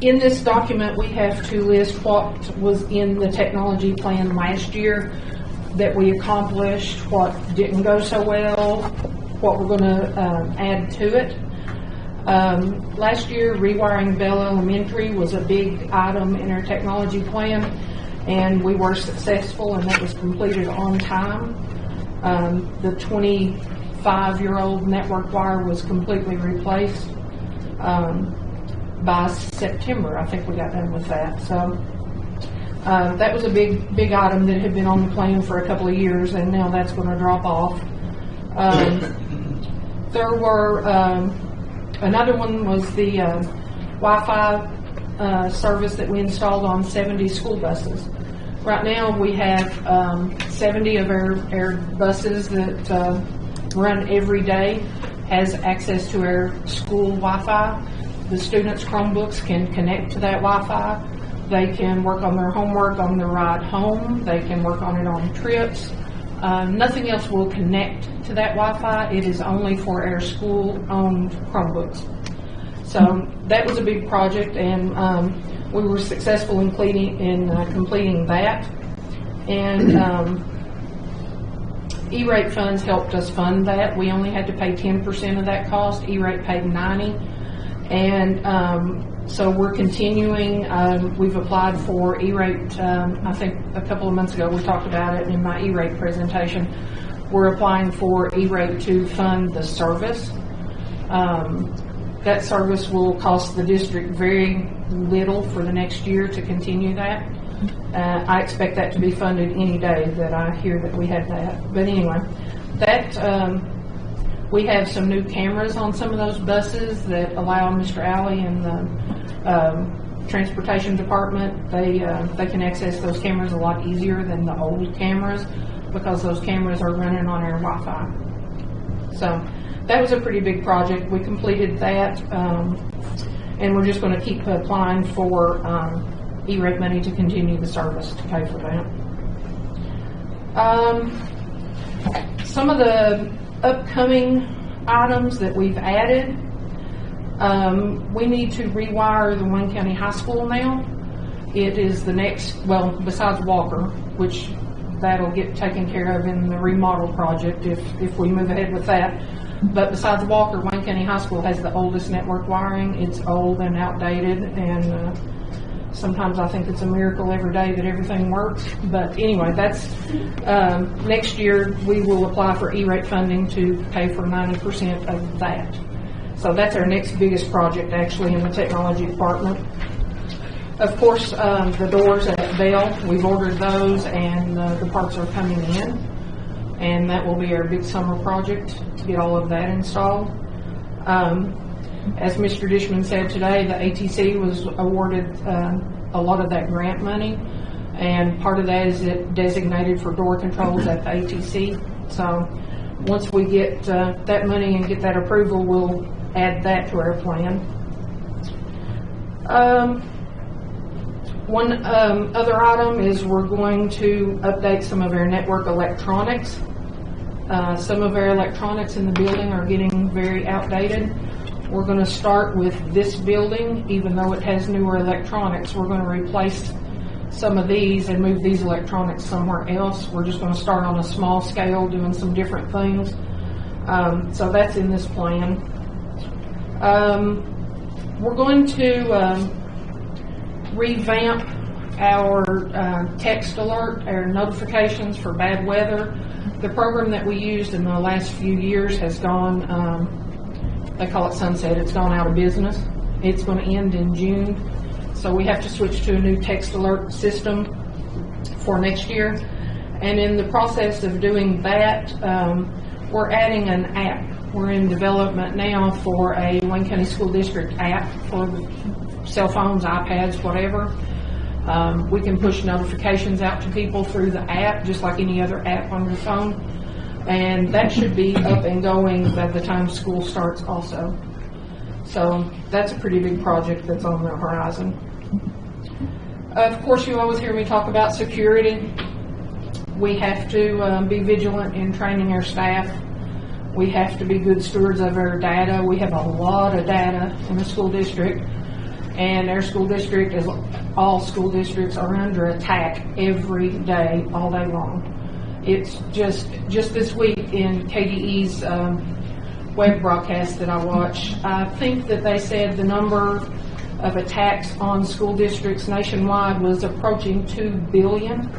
In this document, we have to list what was in the technology plan last year that we accomplished, what didn't go so well, what we're going to add to it. Last year, rewiring Bell Elementary was a big item in our technology plan, and we were successful, and that was completed on time. The 25-year-old network wire was completely replaced by September. I think we got done with that. So that was a big item that had been on the plan for a couple of years, and now that's going to drop off. There were another one was the Wi-Fi service that we installed on 70 school buses. Right now we have 70 of our buses that run every day has access to our school Wi-Fi. The students' Chromebooks can connect to that Wi-Fi. They can work on their homework on the ride home. They can work on it on trips. Nothing else will connect to that Wi-Fi. It is only for our school-owned Chromebooks. So that was a big project, and we were successful in completing that. And E-rate funds helped us fund that. We only had to pay 10% of that cost. E-rate paid 90%. And so we're continuing. We've applied for E-rate. I think a couple of months ago we talked about it in my E-rate presentation. we're applying for E-rate to fund the service. That service will cost the district very little for the next year to continue that. I expect that to be funded any day that I hear that we have that. But anyway, that we have some new cameras on some of those buses that allow Mr. Alley and the transportation department, they can access those cameras a lot easier than the old cameras because those cameras are running on our Wi-Fi. So that was a pretty big project. We completed that, and we're just going to keep applying for E-rate money to continue the service to pay for that. Some of the upcoming items that we've added, we need to rewire the Wayne County High School now. It is the next, well, besides Walker, which that'll get taken care of in the remodel project if we move ahead with that. But besides Walker, Wayne County High School has the oldest network wiring. It's old and outdated, and sometimes I think it's a miracle every day that everything works. But anyway, that's next year we will apply for E-rate funding to pay for 90% of that. So that's our next biggest project actually in the technology department. Of course, the doors at Bell, we've ordered those and the parts are coming in. And that will be our big summer project to get all of that installed. As Mr. Dishman said today, the ATC was awarded a lot of that grant money, and part of that is it designated for door controls at the ATC. So once we get that money and get that approval, we'll add that to our plan. One other item is we're going to update some of our network electronics. Some of our electronics in the building are getting very outdated. We're going to start with this building, even though it has newer electronics. We're going to replace some of these and move these electronics somewhere else. We're just going to start on a small scale doing some different things. So that's in this plan. We're going to revamp our text alert, our notifications for bad weather. The program that we used in the last few years has gone, they call it sunset, it's gone out of business. It's going to end in June. So we have to switch to a new text alert system for next year. And in the process of doing that, we're adding an app. We're in development now for a Wayne County School District app for cell phones, iPads, whatever. We can push notifications out to people through the app, just like any other app on your phone. And that should be up and going by the time school starts also. So that's a pretty big project that's on the horizon. Of course, you always hear me talk about security. We have to be vigilant in training our staff. We have to be good stewards of our data. We have a lot of data in the school district. And our school district, as all school districts, are under attack every day, all day long. It's just this week in KDE's web broadcast that I watch, I think that they said the number of attacks on school districts nationwide was approaching 2 billion.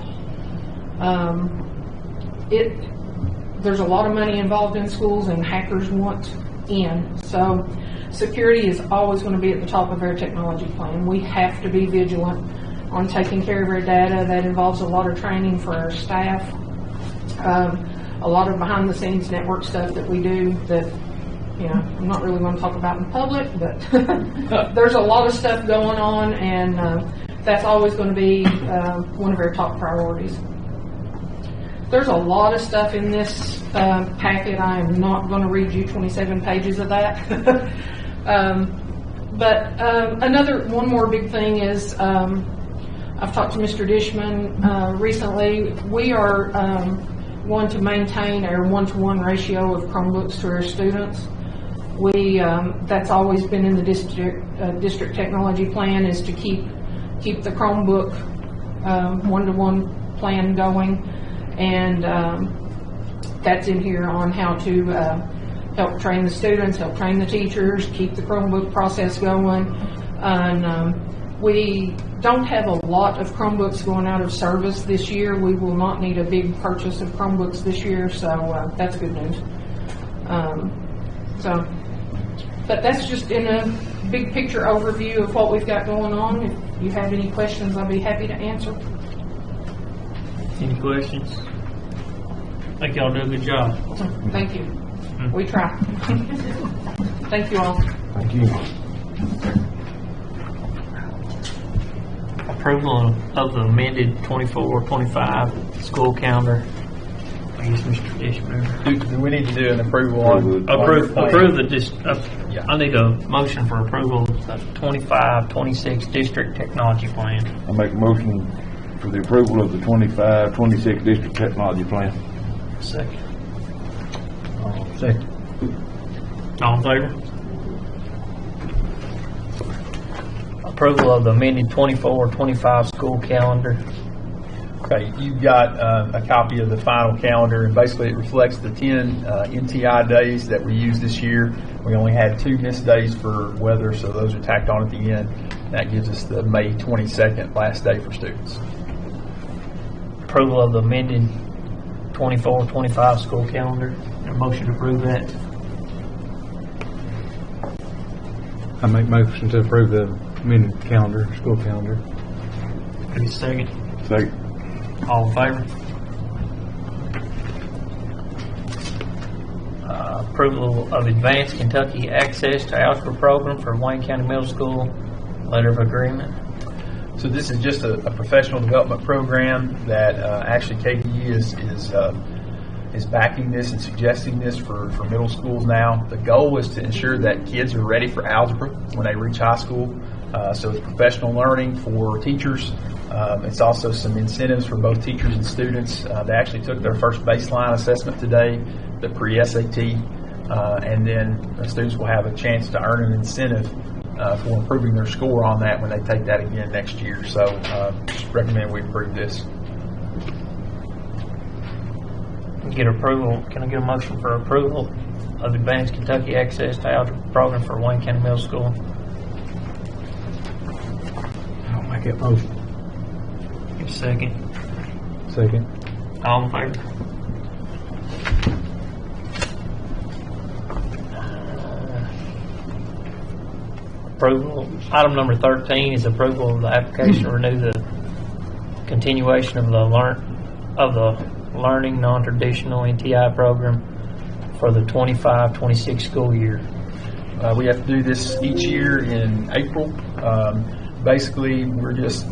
There's a lot of money involved in schools and hackers want in. So security is always going to be at the top of our technology plan. We have to be vigilant on taking care of our data. That involves a lot of training for our staff, a lot of behind the scenes network stuff that we do that, you know, I'm not really going to talk about in public, but there's a lot of stuff going on, and that's always going to be one of our top priorities. There's a lot of stuff in this packet. I am not going to read you 27 pages of that. But one more big thing is I've talked to Mr. Dishman recently. We are going to maintain our 1-to-1 ratio of Chromebooks to our students. That's always been in the district technology plan, is to keep the Chromebook 1-to-1 plan going. And that's in here on how to help train the students, help train the teachers, keep the Chromebook process going. And We don't have a lot of Chromebooks going out of service this year. We will not need a big purchase of Chromebooks this year, so that's good news. But that's just in a big picture overview of what we've got going on. If you have any questions, I'll be happy to answer. Any questions? I think y'all do a good job. Thank you. We try. Thank you all. Thank you. Approval of the amended 24-25 school calendar. I guess Mr. Dishman. Do we need to do an approval on? Approve the I need a motion for approval of the 25-26 district technology plan. I make a motion for the approval of the 25-26 district technology plan. Second. Second. All in favor? Approval of the amended 24-25 school calendar. Okay, you've got a copy of the final calendar, and basically it reflects the 10 NTI days that we used this year. We only had 2 missed days for weather, so those are tacked on at the end. That gives us the May 22nd last day for students. Approval of the amended 24-25 school calendar. A motion to approve that. I make motion to approve the amended calendar, school calendar. Any second? Second. All in favor? Approval of Advanced Kentucky Access to Algebra Program for Wayne County Middle School. Letter of agreement. So this is just a professional development program that actually KDE is backing this and suggesting this for middle schools now. The goal is to ensure that kids are ready for algebra when they reach high school. So it's professional learning for teachers. It's also some incentives for both teachers and students. They actually took their first baseline assessment today, the pre-SAT, and then the students will have a chance to earn an incentive for improving their score on that when they take that again next year. So just recommend we approve this. Get approval. Can I get a motion for approval of Advanced Kentucky Access to Algebra Program for Wayne County Middle School? I'll make that motion. Give a second. Second. All in favor? Approval. Item number 13 is approval of the application to renew the continuation of the Learning Non-Traditional NTI program for the 25-26 school year. We have to do this each year in April. Basically, we're just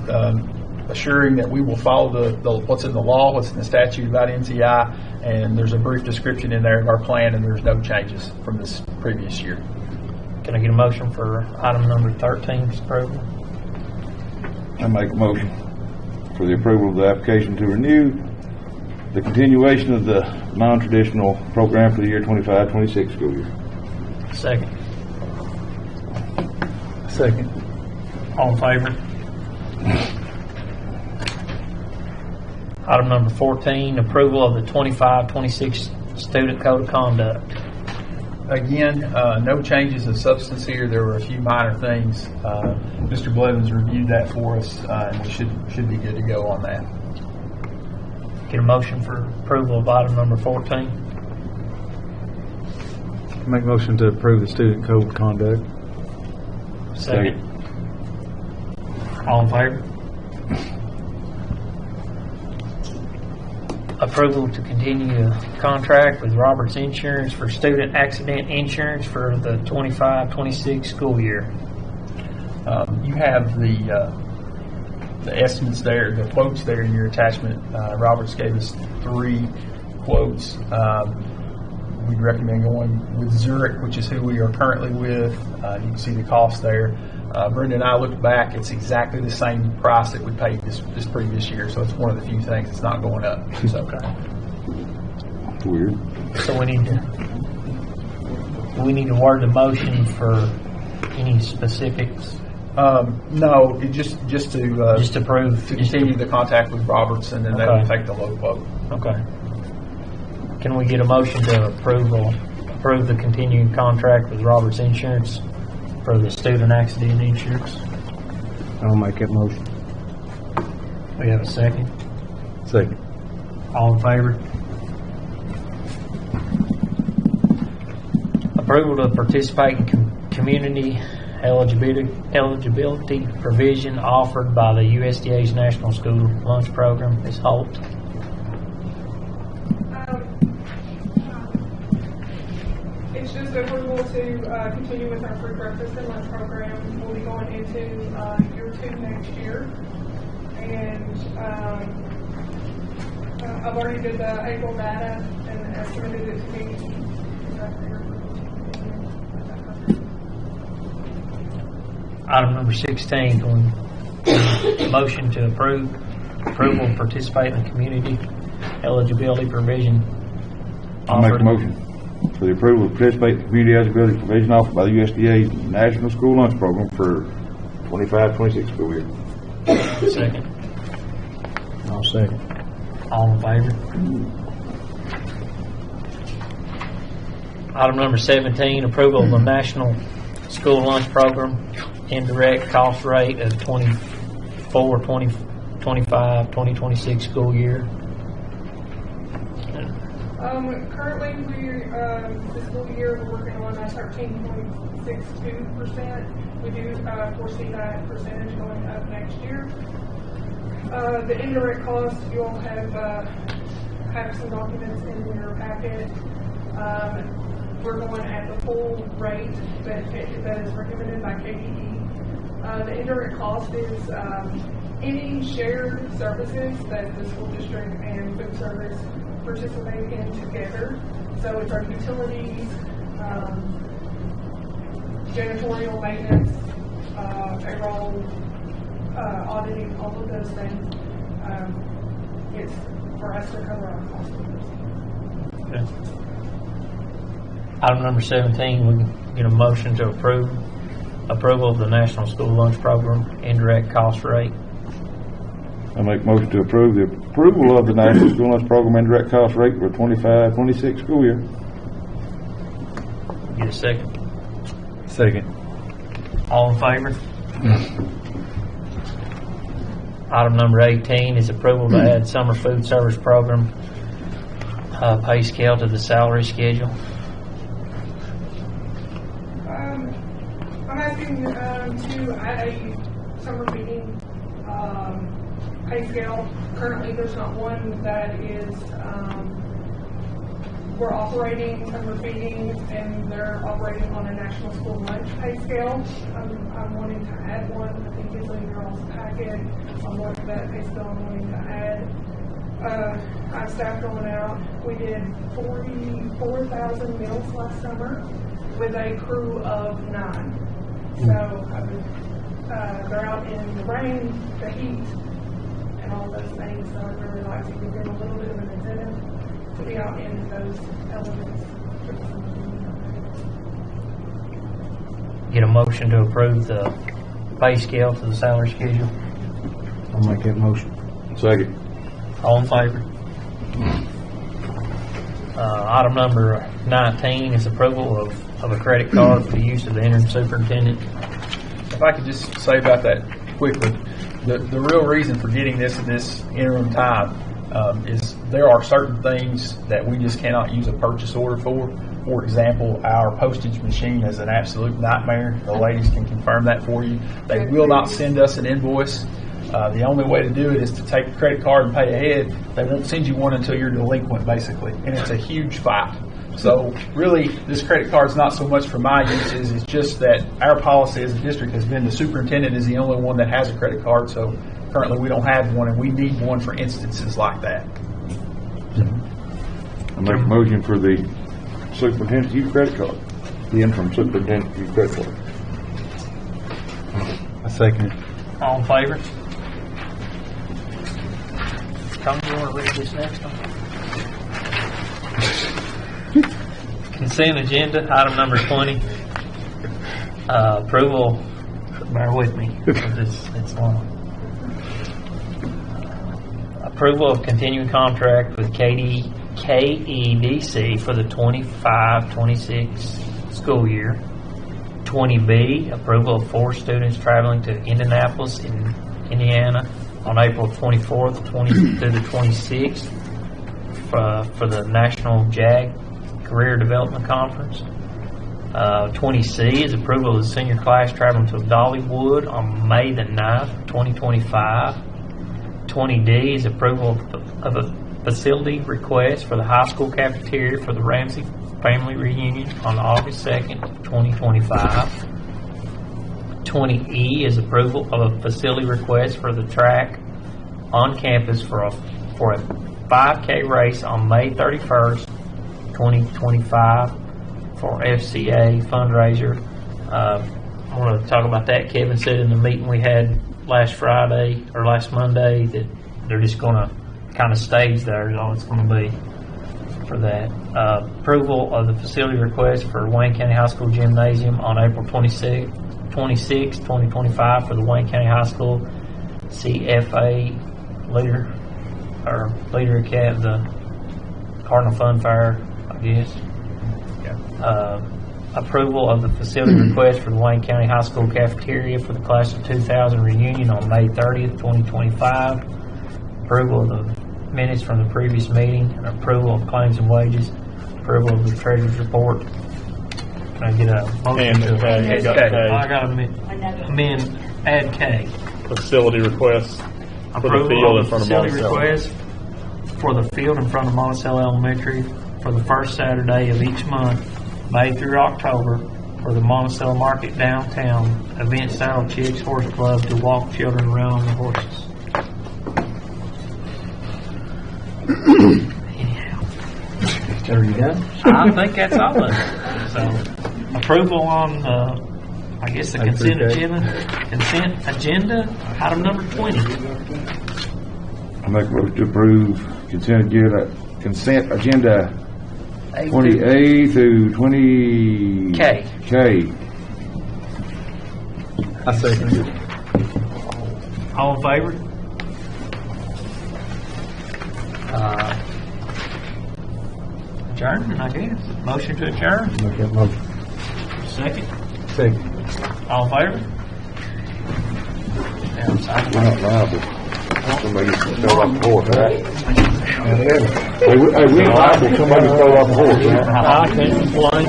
assuring that we will follow the what's in the law, what's in the statute about NTI, and there's a brief description in there of our plan, and there's no changes from this previous year. Can I get a motion for item number 13, approval? I make a motion for the approval of the application to renew the continuation of the non-traditional program for the year 25-26 school year. Second. Second. All in favor? Item number 14, approval of the 25-26 student code of conduct. Again, no changes of substance here. There were a few minor things. Mr. Blevins reviewed that for us, and we should be good to go on that. Get a motion for approval of item number 14. Make motion to approve the student code of conduct. Second. All in favor? Approval to continue a contract with Roberts Insurance for student accident insurance for the 25-26 school year. You have the estimates there, the quotes there in your attachment. Roberts gave us 3 quotes. We'd recommend going with Zurich, which is who we are currently with. You can see the cost there. Brenda and I looked back. It's exactly the same price that we paid this previous year, so it's one of the few things that's not going up. So. Weird. So we need to word the motion for any specifics. No, just to prove to continue the contact with Roberts, and then they will take the low quote. Okay. Can we get a motion to approve the continuing contract with Roberts Insurance for the student accident insurance? I I'll make that motion. We have a second. Second. All in favor? Approval to participate in community eligibility provision offered by the USDA's National School Lunch Program. Ms. Holt. It's just approval to continue with our free breakfast and lunch program. We'll be going into year 2 next year. And I've already did the April data and estimated it to be. Item number 16, motion to approval and participate in the community eligibility provision. I'll make a motion for the approval of participate in the community eligibility provision offered by the USDA National School Lunch Program for 25-26 school year. Second. I'll second. All in favor? Item number 17, approval of the National School Lunch Program indirect cost rate of 2026 school year. Currently, this school year, we're working on 13.62%. We do foresee that percentage going up next year. The indirect cost, you'll have some documents in your packet. We're going at the full rate that is recommended by KDE. The indirect cost is any shared services that the school district and food service participate in together. So it's our utilities, janitorial maintenance, payroll, auditing, all of those things. It's for us to cover our costs. Okay. Item number 17, we can get a motion to approval of the National School Lunch Program indirect cost rate. I make a motion to approve the approval of the National School Lunch Program indirect cost rate for 25-26 school year. Get a second. Second. All in favor? Item number 18 is approval to add summer food service program pay scale to the salary schedule. I'm asking to add a summer feeding pay scale. Currently, there's not one that is, we're operating summer feeding and they're operating on a national school lunch pay scale. I'm wanting to add one. I think it's in your all's packet on what that pay scale I'm wanting to add. I have staff going out. We did 44,000 meals last summer with a crew of 9. So they're out in the rain, the heat, and all those things. So I'd really like to give them a little bit of an incentive to be out in those elements. Get a motion to approve the pay scale to the salary schedule. I'll make that motion. Second. All in favor? Item number 19 is approval of a credit card for the use of the interim superintendent. If I could just say about that quickly, the real reason for getting this at this interim time is there are certain things that we just cannot use a purchase order for. For example, our postage machine is an absolute nightmare. The ladies can confirm that for you. They will not send us an invoice. The only way to do it is to take a credit card and pay ahead. They won't send you one until you're delinquent, basically, and it's a huge fight. So really, this credit card is not so much for my uses. It's just that our policy as a district has been the superintendent is the only one that has a credit card. So currently, we don't have one, and we need one for instances like that. I make a motion for the superintendent to use credit card. The interim superintendent to use credit card. I second it. All in favor? Tom, you want to read this next one? Consent agenda, item number 20. Approval, bear with me, because it's long. Approval of continuing contract with KEDC for the 25-26 school year. 12 20B, approval of 4 students traveling to Indianapolis, Indiana on April 24th through the 26th for the National JAG Career Development Conference. 20C is approval of the senior class traveling to Dollywood on May the 9th, 2025. 20D is approval of a facility request for the high school cafeteria for the Ramsey family reunion on August 2nd, 2025. 20E is approval of a facility request for the track on campus for a 5K race on May 31st, 2025 for FCA fundraiser. I want to talk about that. Kevin said in the meeting we had last Monday that they're just going to kind of stage there is all it's going to be for that. Approval of the facility request for Wayne County High School Gymnasium on April 26, 2025 for the Wayne County High School CFA leader cat, the Cardinal Fun Fair, I guess. Approval of the facility request for the Wayne County High School cafeteria for the class of 2000 reunion on May 30th, 2025. Approval of the minutes from the previous meeting, and approval of claims and wages. Approval of the treasurer's report. Can I get a motion to add K? I got to amend, add K. Facility request for the field in front of Monticello. Request for the field in front of Monticello Elementary for the first Saturday of each month, May through October, for the Monticello Market downtown event style Chicks Horse Club to walk children around on the horses. Are you done? I think that's all of it. So, approval on, I guess, the consent agenda, item number 20. I make a motion to approve consent agenda 20A through 20K. I second it. All in favor? Adjournment, I guess. Motion to adjourn. Make that motion. Second. Second. All in favor? I'm not liable. Somebody can throw off the horse, right? Hey, we ain't liable. Somebody can throw off the horse, right? I can't complain.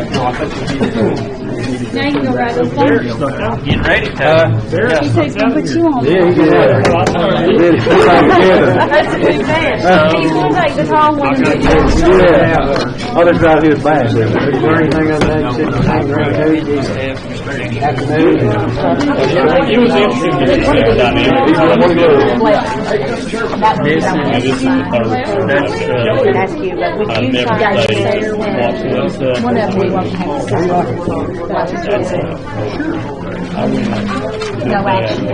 Now you go right in front. Getting ready to. He takes to put you on. Yeah, That's a big man. He's going to take the tall one and get you. yeah. Others out here bad. Is there anything other than sitting hanging around here? Afternoon. He was interested in this dynamic. This is the third. Ask you, but would you try to say one of them we want to have to say? No action. I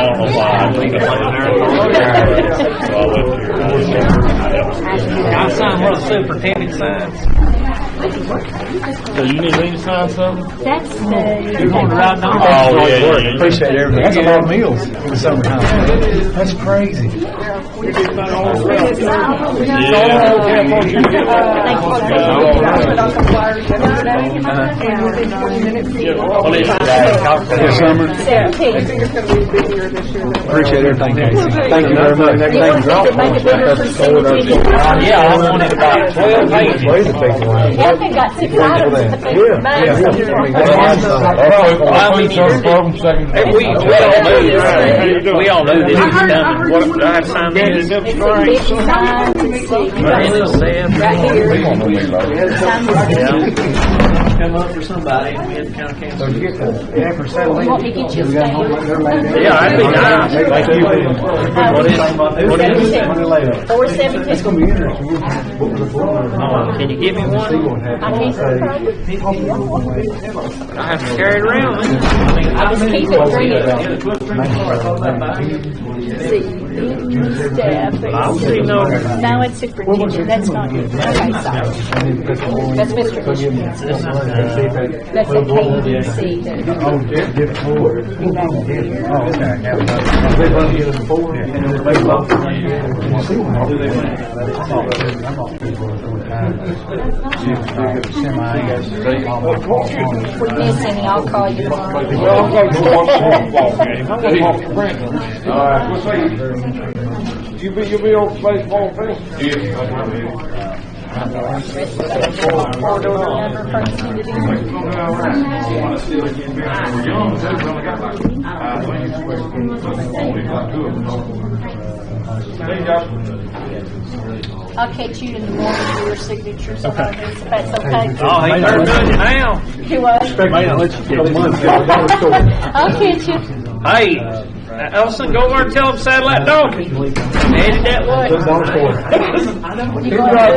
don't know why. I think I signed one of the superintendent signs. So you need me to sign something? That's You're going to ride down. Oh, yeah. Appreciate everything. That's a lot of meals in the summertime. That's crazy. Appreciate everything, Casey. Thank you very much. Yeah, I wanted about 12 pages. Elton got 6 items. We all knew this was coming. What I signed in. Come up for somebody, and we had to kind of cancel. After settling. Want me to get you a stand? Yeah, that'd be nice. Thank you. What is it? 417. It's going to be interesting. Can you give me one? I can't I have to carry it around. I just keep it for you. See. Steph. I don't see no. No, it's superintendent, that's not you. Okay, sorry. That's Mr. Ishmael. That's the KDC. If we miss any, I'll call you tomorrow. You'll be on baseball field? Board order number first I'll catch you in the morning for your signatures on this, if that's okay. Oh, he better doing it now. You what? I'll catch you. Hey, Elson, go over and tell him saddle that donkey. Headed that way. You going to-